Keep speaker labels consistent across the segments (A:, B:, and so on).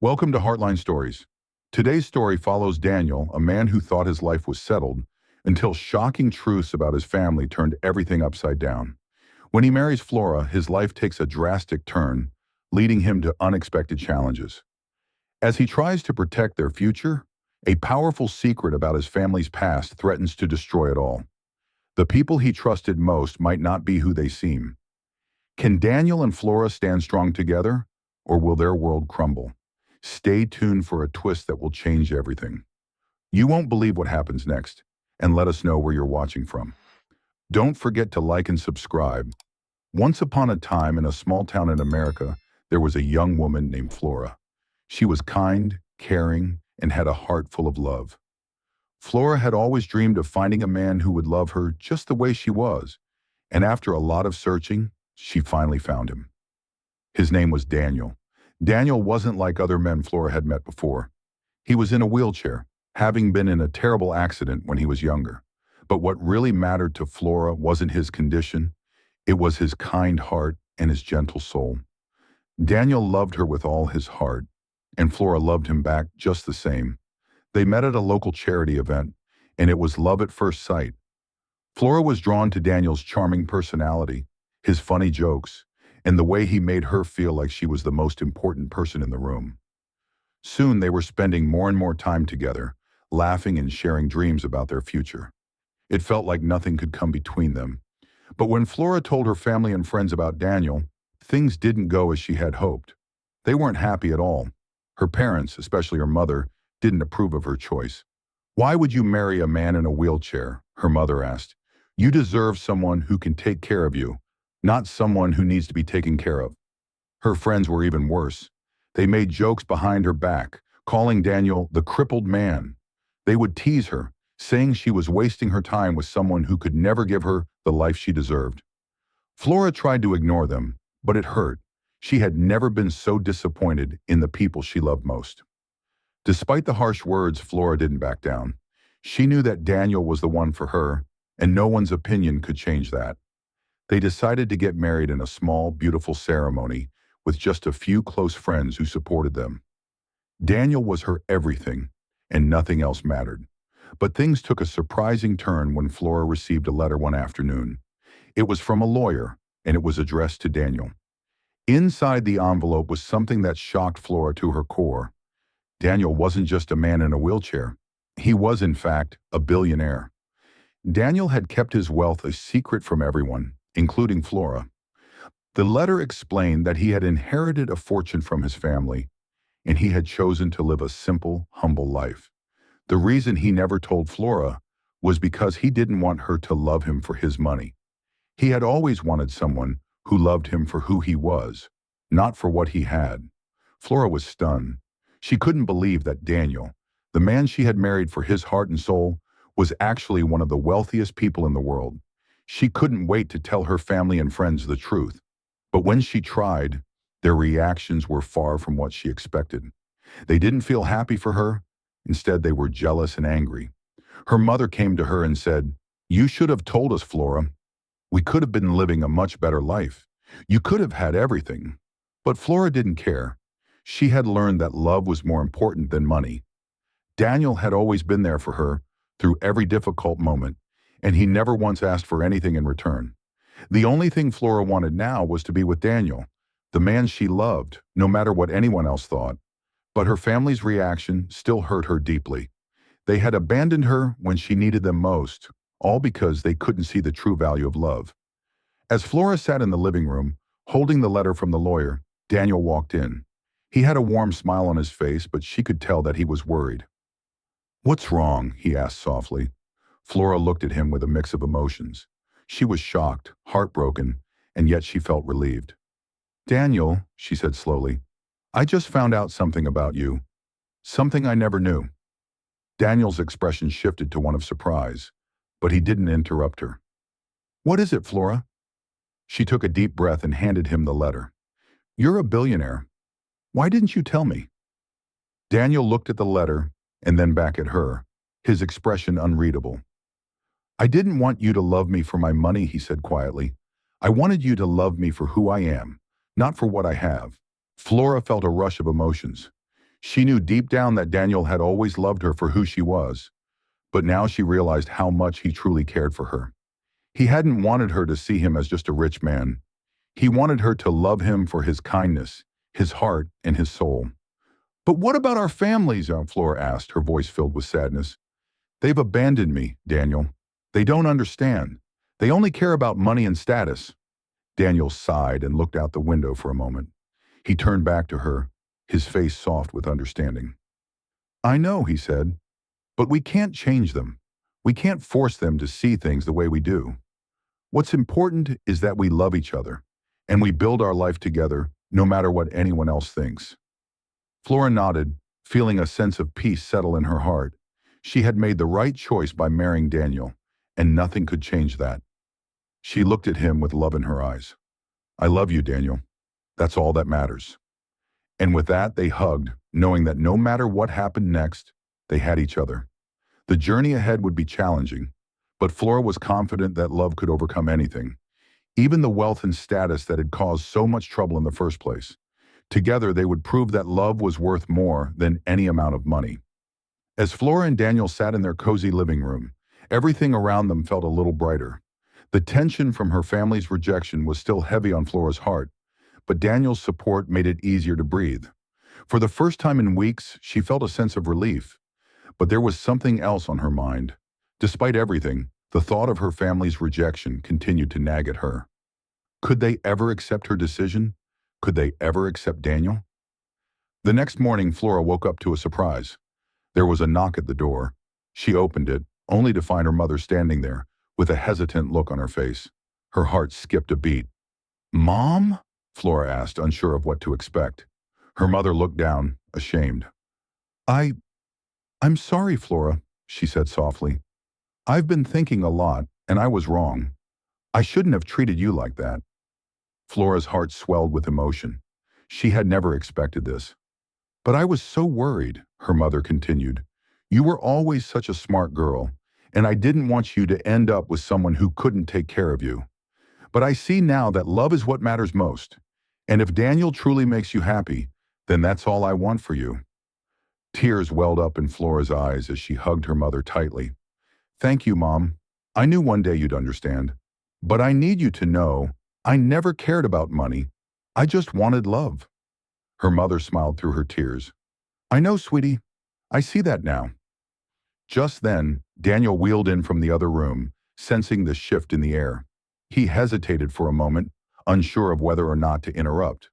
A: Welcome to Heartline Stories. Today's story follows Daniel, a man who thought his life was settled, until shocking truths about his family turned everything upside down. When he marries Flora, his life takes a drastic turn, leading him to unexpected challenges. As he tries to protect their future, a powerful secret about his family's past threatens to destroy it all. The people he trusted most might not be who they seem. Can Daniel and Flora stand strong together, or will their world crumble? Stay tuned for a twist that will change everything. You won't believe what happens next, and let us know where you're watching from. Don't forget to like and subscribe. Once upon a time in a small town in America, there was a young woman named Flora. She was kind, caring, and had a heart full of love. Flora had always dreamed of finding a man who would love her just the way she was, and after a lot of searching, she finally found him. His name was Daniel. Daniel wasn't like other men Flora had met before. He was in a wheelchair, having been in a terrible accident when he was younger. But what really mattered to Flora wasn't his condition, it was his kind heart and his gentle soul. Daniel loved her with all his heart, and Flora loved him back just the same. They met at a local charity event, and it was love at first sight. Flora was drawn to Daniel's charming personality, his funny jokes, and the way he made her feel like she was the most important person in the room. Soon they were spending more and more time together, laughing and sharing dreams about their future. It felt like nothing could come between them. But when Flora told her family and friends about Daniel, things didn't go as she had hoped. They weren't happy at all. Her parents, especially her mother, didn't approve of her choice. "Why would you marry a man in a wheelchair?" her mother asked. "You deserve someone who can take care of you, not someone who needs to be taken care of." Her friends were even worse. They made jokes behind her back, calling Daniel the crippled man. They would tease her, saying she was wasting her time with someone who could never give her the life she deserved. Flora tried to ignore them, but it hurt. She had never been so disappointed in the people she loved most. Despite the harsh words, Flora didn't back down. She knew that Daniel was the one for her, and no one's opinion could change that. They decided to get married in a small, beautiful ceremony with just a few close friends who supported them. Daniel was her everything, and nothing else mattered. But things took a surprising turn when Flora received a letter one afternoon. It was from a lawyer, and it was addressed to Daniel. Inside the envelope was something that shocked Flora to her core. Daniel wasn't just a man in a wheelchair. He was, in fact, a billionaire. Daniel had kept his wealth a secret from everyone, including Flora. The letter explained that he had inherited a fortune from his family, and he had chosen to live a simple, humble life. The reason he never told Flora was because he didn't want her to love him for his money. He had always wanted someone who loved him for who he was, not for what he had. Flora was stunned. She couldn't believe that Daniel, the man she had married for his heart and soul, was actually one of the wealthiest people in the world. She couldn't wait to tell her family and friends the truth. But when she tried, their reactions were far from what she expected. They didn't feel happy for her. Instead, they were jealous and angry. Her mother came to her and said, "You should have told us, Flora. We could have been living a much better life. You could have had everything." But Flora didn't care. She had learned that love was more important than money. Daniel had always been there for her through every difficult moment, and he never once asked for anything in return. The only thing Flora wanted now was to be with Daniel, the man she loved, no matter what anyone else thought. But her family's reaction still hurt her deeply. They had abandoned her when she needed them most, all because they couldn't see the true value of love. As Flora sat in the living room, holding the letter from the lawyer, Daniel walked in. He had a warm smile on his face, but she could tell that he was worried. "What's wrong?" he asked softly. Flora looked at him with a mix of emotions. She was shocked, heartbroken, and yet she felt relieved. "Daniel," she said slowly, "I just found out something about you. Something I never knew." Daniel's expression shifted to one of surprise, but he didn't interrupt her. "What is it, Flora?" She took a deep breath and handed him the letter. "You're a billionaire. Why didn't you tell me?" Daniel looked at the letter and then back at her, his expression unreadable. "I didn't want you to love me for my money," he said quietly. "I wanted you to love me for who I am, not for what I have." Flora felt a rush of emotions. She knew deep down that Daniel had always loved her for who she was, but now she realized how much he truly cared for her. He hadn't wanted her to see him as just a rich man. He wanted her to love him for his kindness, his heart, and his soul. "But what about our families?" Flora asked, her voice filled with sadness. "They've abandoned me, Daniel. They don't understand. They only care about money and status." Daniel sighed and looked out the window for a moment. He turned back to her, his face soft with understanding. "I know," he said, "but we can't change them. We can't force them to see things the way we do. What's important is that we love each other, and we build our life together, no matter what anyone else thinks." Flora nodded, feeling a sense of peace settle in her heart. She had made the right choice by marrying Daniel, and nothing could change that. She looked at him with love in her eyes. "I love you, Daniel. That's all that matters." And with that, they hugged, knowing that no matter what happened next, they had each other. The journey ahead would be challenging, but Flora was confident that love could overcome anything, even the wealth and status that had caused so much trouble in the first place. Together, they would prove that love was worth more than any amount of money. As Flora and Daniel sat in their cozy living room, everything around them felt a little brighter. The tension from her family's rejection was still heavy on Flora's heart, but Daniel's support made it easier to breathe. For the first time in weeks, she felt a sense of relief. But there was something else on her mind. Despite everything, the thought of her family's rejection continued to nag at her. Could they ever accept her decision? Could they ever accept Daniel? The next morning, Flora woke up to a surprise. There was a knock at the door. She opened it, only to find her mother standing there, with a hesitant look on her face. Her heart skipped a beat. "Mom?" Flora asked, unsure of what to expect. Her mother looked down, ashamed. "I I'm sorry, Flora," she said softly. "I've been thinking a lot, and I was wrong. I shouldn't have treated you like that." Flora's heart swelled with emotion. She had never expected this. "But I was so worried," her mother continued. "You were always such a smart girl, and I didn't want you to end up with someone who couldn't take care of you. But I see now that love is what matters most. And if Daniel truly makes you happy, then that's all I want for you." Tears welled up in Flora's eyes as she hugged her mother tightly. "Thank you, Mom. I knew one day you'd understand. But I need you to know I never cared about money. I just wanted love." Her mother smiled through her tears. "I know, sweetie. I see that now." Just then, Daniel wheeled in from the other room, sensing the shift in the air. He hesitated for a moment, unsure of whether or not to interrupt.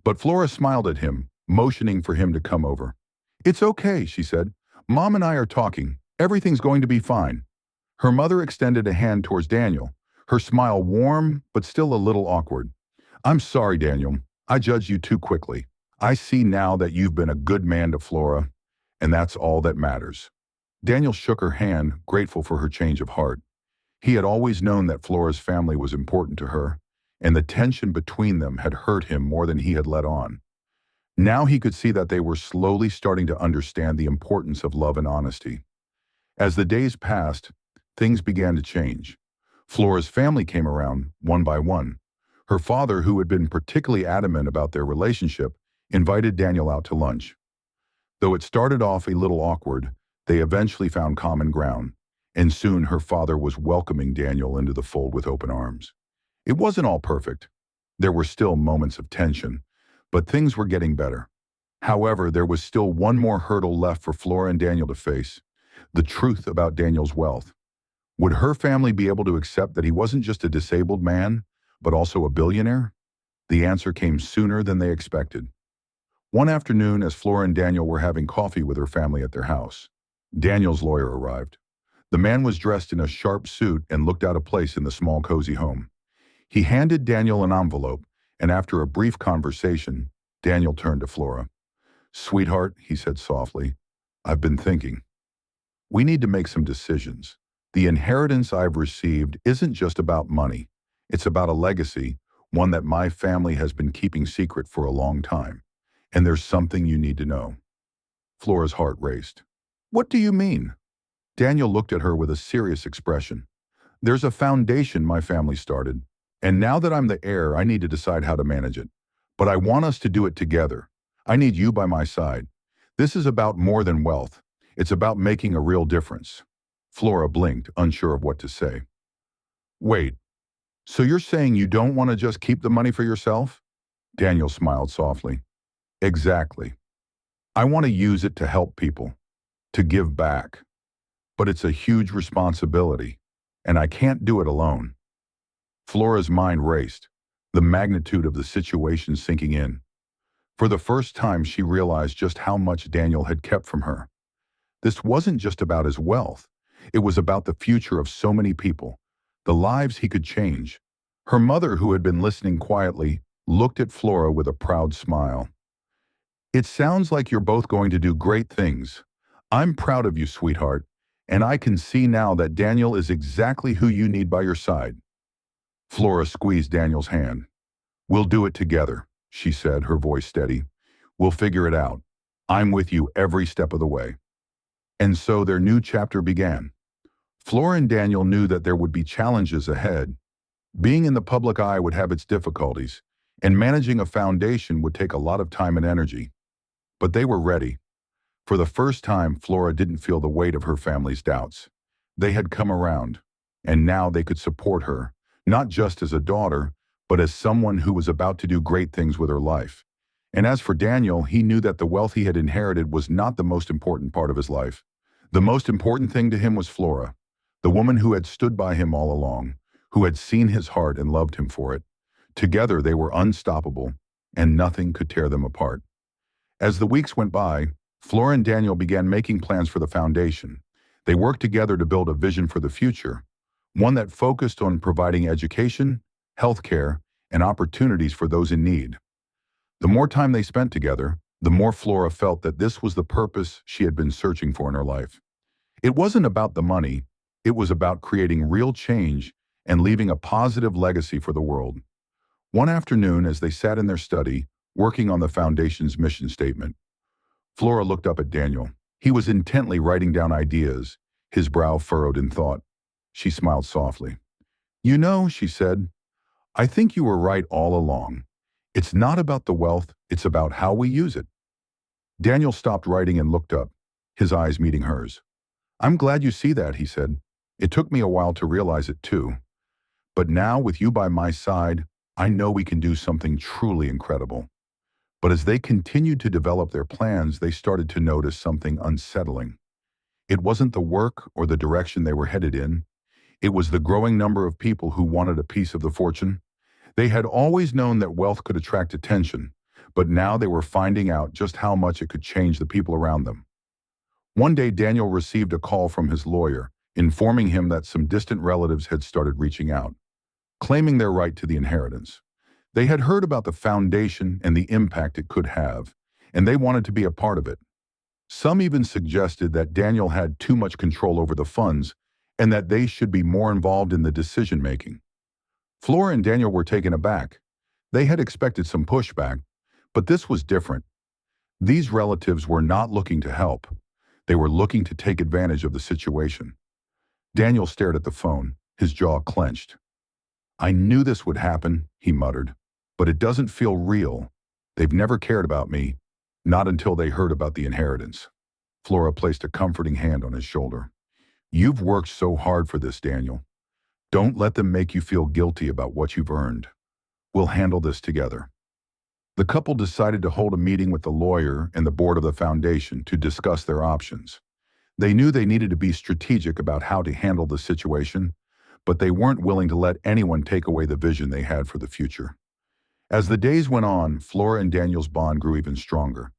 A: But Flora smiled at him, motioning for him to come over. "It's okay," she said. "Mom and I are talking. Everything's going to be fine." Her mother extended a hand towards Daniel, her smile warm but still a little awkward. "I'm sorry, Daniel. I judged you too quickly. I see now that you've been a good man to Flora, and that's all that matters." Daniel shook her hand, grateful for her change of heart. He had always known that Flora's family was important to her, and the tension between them had hurt him more than he had let on. Now he could see that they were slowly starting to understand the importance of love and honesty. As the days passed, things began to change. Flora's family came around, one by one. Her father, who had been particularly adamant about their relationship, invited Daniel out to lunch. Though it started off a little awkward, they eventually found common ground, and soon her father was welcoming Daniel into the fold with open arms. It wasn't all perfect. There were still moments of tension, but things were getting better. However, there was still one more hurdle left for Flora and Daniel to face: the truth about Daniel's wealth. Would her family be able to accept that he wasn't just a disabled man, but also a billionaire? The answer came sooner than they expected. One afternoon, as Flora and Daniel were having coffee with her family at their house, Daniel's lawyer arrived. The man was dressed in a sharp suit and looked out of place in the small, cozy home. He handed Daniel an envelope, and after a brief conversation, Daniel turned to Flora. "Sweetheart," he said softly, "I've been thinking. We need to make some decisions. The inheritance I've received isn't just about money. It's about a legacy, one that my family has been keeping secret for a long time. And there's something you need to know." Flora's heart raced. "What do you mean?" Daniel looked at her with a serious expression. "There's a foundation my family started, and now that I'm the heir, I need to decide how to manage it. But I want us to do it together. I need you by my side. This is about more than wealth. It's about making a real difference. Flora blinked, unsure of what to say. Wait, so you're saying you don't want to just keep the money for yourself? Daniel smiled softly. Exactly. I want to use it to help people, to give back. But it's a huge responsibility, and I can't do it alone. Flora's mind raced, the magnitude of the situation sinking in. For the first time, she realized just how much Daniel had kept from her. This wasn't just about his wealth. It was about the future of so many people, the lives he could change. Her mother, who had been listening quietly, looked at Flora with a proud smile. It sounds like you're both going to do great things. I'm proud of you, sweetheart, and I can see now that Daniel is exactly who you need by your side. Flora squeezed Daniel's hand. We'll do it together, she said, her voice steady. We'll figure it out. I'm with you every step of the way. And so their new chapter began. Flora and Daniel knew that there would be challenges ahead. Being in the public eye would have its difficulties, and managing a foundation would take a lot of time and energy. But they were ready. For the first time, Flora didn't feel the weight of her family's doubts. They had come around, and now they could support her, not just as a daughter, but as someone who was about to do great things with her life. And as for Daniel, he knew that the wealth he had inherited was not the most important part of his life. The most important thing to him was Flora, the woman who had stood by him all along, who had seen his heart and loved him for it. Together they were unstoppable, and nothing could tear them apart. As the weeks went by, Flora and Daniel began making plans for the foundation. They worked together to build a vision for the future, one that focused on providing education, healthcare, and opportunities for those in need. The more time they spent together, the more Flora felt that this was the purpose she had been searching for in her life. It wasn't about the money, it was about creating real change and leaving a positive legacy for the world. One afternoon, as they sat in their study, working on the foundation's mission statement, Flora looked up at Daniel. He was intently writing down ideas, his brow furrowed in thought. She smiled softly. You know, she said, I think you were right all along. It's not about the wealth, it's about how we use it. Daniel stopped writing and looked up, his eyes meeting hers. I'm glad you see that, he said. It took me a while to realize it too. But now, with you by my side, I know we can do something truly incredible. But as they continued to develop their plans, they started to notice something unsettling. It wasn't the work or the direction they were headed in. It was the growing number of people who wanted a piece of the fortune. They had always known that wealth could attract attention, but now they were finding out just how much it could change the people around them. One day, Daniel received a call from his lawyer, informing him that some distant relatives had started reaching out, claiming their right to the inheritance. They had heard about the foundation and the impact it could have, and they wanted to be a part of it. Some even suggested that Daniel had too much control over the funds and that they should be more involved in the decision-making. Flora and Daniel were taken aback. They had expected some pushback, but this was different. These relatives were not looking to help. They were looking to take advantage of the situation. Daniel stared at the phone, his jaw clenched. I knew this would happen, he muttered, but it doesn't feel real. They've never cared about me, not until they heard about the inheritance. Flora placed a comforting hand on his shoulder. You've worked so hard for this, Daniel. Don't let them make you feel guilty about what you've earned. We'll handle this together. The couple decided to hold a meeting with the lawyer and the board of the foundation to discuss their options. They knew they needed to be strategic about how to handle the situation, but they weren't willing to let anyone take away the vision they had for the future. As the days went on, Flora and Daniel's bond grew even stronger.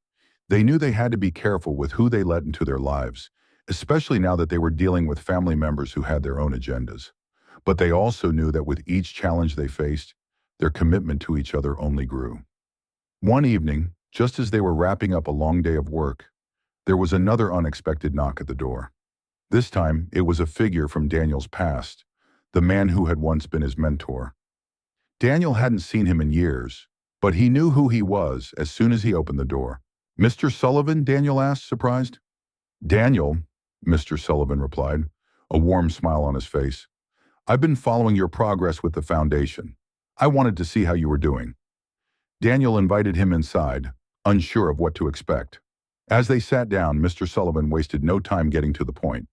A: They knew they had to be careful with who they let into their lives, especially now that they were dealing with family members who had their own agendas. But they also knew that with each challenge they faced, their commitment to each other only grew. One evening, just as they were wrapping up a long day of work, there was another unexpected knock at the door. This time, it was a figure from Daniel's past, the man who had once been his mentor. Daniel hadn't seen him in years, but he knew who he was as soon as he opened the door. Mr. Sullivan? Daniel asked, surprised. Daniel, Mr. Sullivan replied, a warm smile on his face. I've been following your progress with the foundation. I wanted to see how you were doing. Daniel invited him inside, unsure of what to expect. As they sat down, Mr. Sullivan wasted no time getting to the point.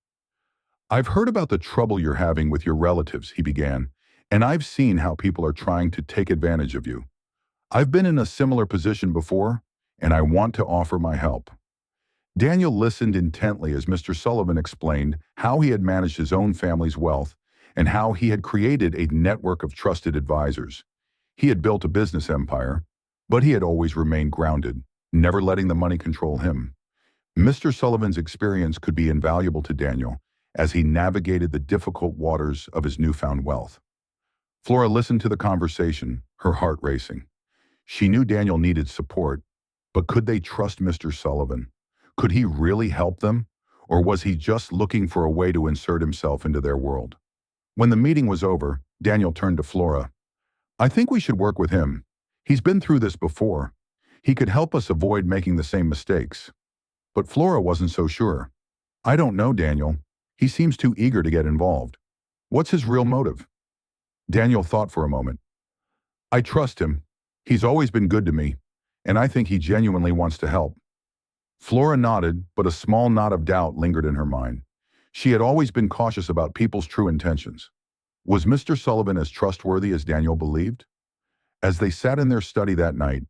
A: "I've heard about the trouble you're having with your relatives," he began, "and I've seen how people are trying to take advantage of you. I've been in a similar position before, and I want to offer my help." Daniel listened intently as Mr. Sullivan explained how he had managed his own family's wealth and how he had created a network of trusted advisors. He had built a business empire, but he had always remained grounded, never letting the money control him. Mr. Sullivan's experience could be invaluable to Daniel as he navigated the difficult waters of his newfound wealth. Flora listened to the conversation, her heart racing. She knew Daniel needed support, but could they trust Mr. Sullivan? Could he really help them? Or was he just looking for a way to insert himself into their world? When the meeting was over, Daniel turned to Flora. "I think we should work with him. He's been through this before. He could help us avoid making the same mistakes." But Flora wasn't so sure. "I don't know, Daniel. He seems too eager to get involved. What's his real motive?" Daniel thought for a moment. "I trust him. He's always been good to me, and I think he genuinely wants to help." Flora nodded, but a small knot of doubt lingered in her mind. She had always been cautious about people's true intentions. Was Mr. Sullivan as trustworthy as Daniel believed? As they sat in their study that night,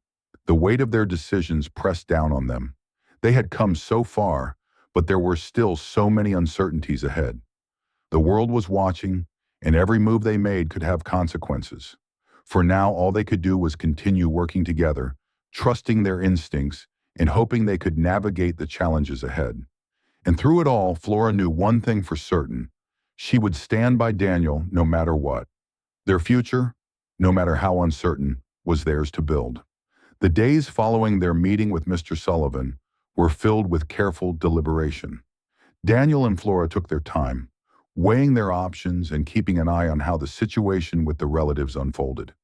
A: the weight of their decisions pressed down on them. They had come so far, but there were still so many uncertainties ahead. The world was watching, and every move they made could have consequences. For now, all they could do was continue working together, trusting their instincts, and hoping they could navigate the challenges ahead. And through it all, Flora knew one thing for certain. She would stand by Daniel no matter what. Their future, no matter how uncertain, was theirs to build. The days following their meeting with Mr. Sullivan were filled with careful deliberation. Daniel and Flora took their time, weighing their options and keeping an eye on how the situation with the relatives unfolded.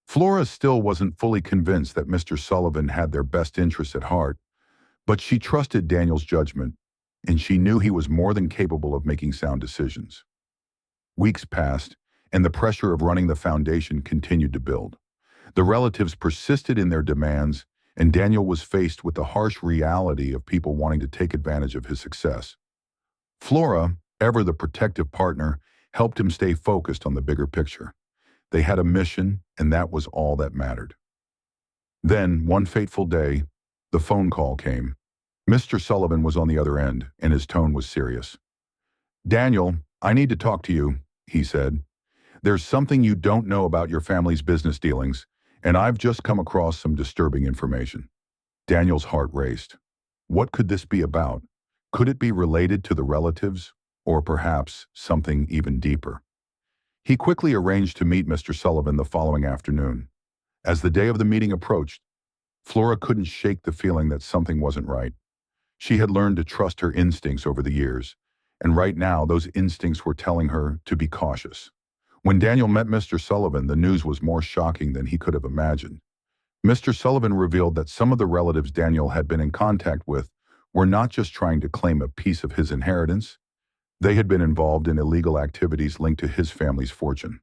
A: Flora still wasn't fully convinced that Mr. Sullivan had their best interests at heart, but she trusted Daniel's judgment, and she knew he was more than capable of making sound decisions. Weeks passed, and the pressure of running the foundation continued to build. The relatives persisted in their demands, and Daniel was faced with the harsh reality of people wanting to take advantage of his success. Flora, ever the protective partner, helped him stay focused on the bigger picture. They had a mission, and that was all that mattered. Then, one fateful day, the phone call came. Mr. Sullivan was on the other end, and his tone was serious. "Daniel, I need to talk to you," he said. "There's something you don't know about your family's business dealings, and I've just come across some disturbing information." Daniel's heart raced. What could this be about? Could it be related to the relatives, or perhaps something even deeper? He quickly arranged to meet Mr. Sullivan the following afternoon. As the day of the meeting approached, Flora couldn't shake the feeling that something wasn't right. She had learned to trust her instincts over the years, and right now those instincts were telling her to be cautious. When Daniel met Mr. Sullivan, the news was more shocking than he could have imagined. Mr. Sullivan revealed that some of the relatives Daniel had been in contact with were not just trying to claim a piece of his inheritance. They had been involved in illegal activities linked to his family's fortune.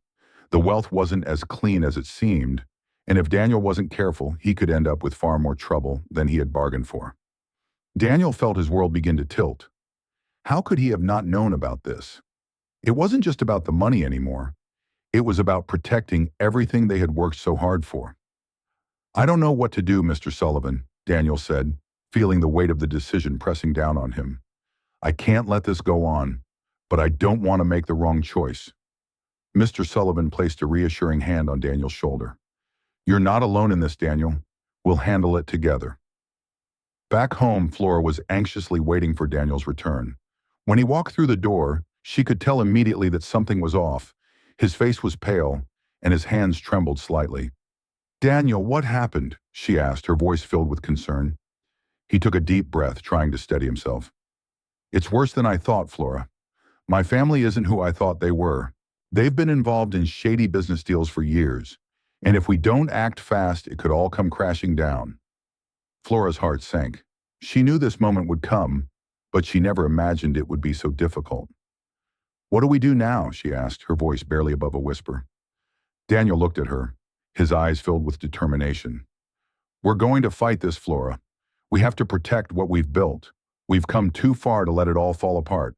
A: The wealth wasn't as clean as it seemed, and if Daniel wasn't careful, he could end up with far more trouble than he had bargained for. Daniel felt his world begin to tilt. How could he have not known about this? It wasn't just about the money anymore. It was about protecting everything they had worked so hard for. "I don't know what to do, Mr. Sullivan," Daniel said, feeling the weight of the decision pressing down on him. "I can't let this go on, but I don't want to make the wrong choice." Mr. Sullivan placed a reassuring hand on Daniel's shoulder. "You're not alone in this, Daniel. We'll handle it together." Back home, Flora was anxiously waiting for Daniel's return. When he walked through the door, she could tell immediately that something was off. His face was pale, and his hands trembled slightly. "Daniel, what happened?" she asked, her voice filled with concern. He took a deep breath, trying to steady himself. "It's worse than I thought, Flora. My family isn't who I thought they were. They've been involved in shady business deals for years, and if we don't act fast, it could all come crashing down." Flora's heart sank. She knew this moment would come, but she never imagined it would be so difficult. "What do we do now?" she asked, her voice barely above a whisper. Daniel looked at her, his eyes filled with determination. "We're going to fight this, Flora. We have to protect what we've built. We've come too far to let it all fall apart.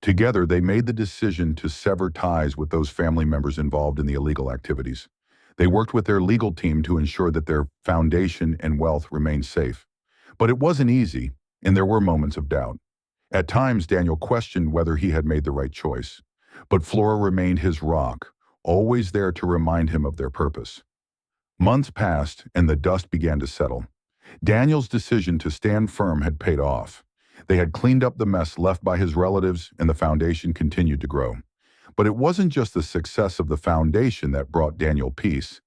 A: Together, they made the decision to sever ties with those family members involved in the illegal activities. They worked with their legal team to ensure that their foundation and wealth remained safe. But it wasn't easy, and there were moments of doubt. At times, Daniel questioned whether he had made the right choice. But Flora remained his rock, always there to remind him of their purpose. Months passed, and the dust began to settle. Daniel's decision to stand firm had paid off. They had cleaned up the mess left by his relatives, and the foundation continued to grow. But it wasn't just the success of the foundation that brought Daniel peace.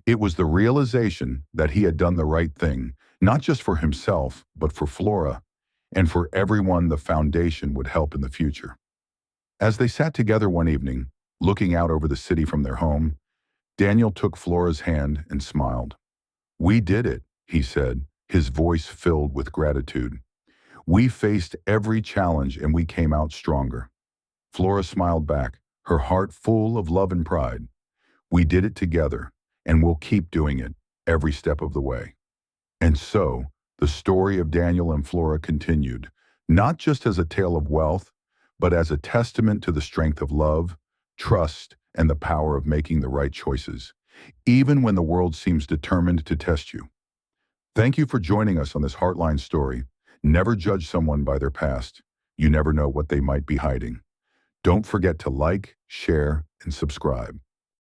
A: It was the realization that he had done the right thing, not just for himself, but for Flora, and for everyone the foundation would help in the future. As they sat together one evening, looking out over the city from their home, Daniel took Flora's hand and smiled. "We did it," he said, his voice filled with gratitude. "We faced every challenge and we came out stronger." Flora smiled back, her heart full of love and pride. "We did it together, and we'll keep doing it every step of the way." And so, the story of Daniel and Flora continued, not just as a tale of wealth, but as a testament to the strength of love, trust, and the power of making the right choices, even when the world seems determined to test you. Thank you for joining us on this Heartline story. Never judge someone by their past. You never know what they might be hiding. Don't forget to like, share, and subscribe.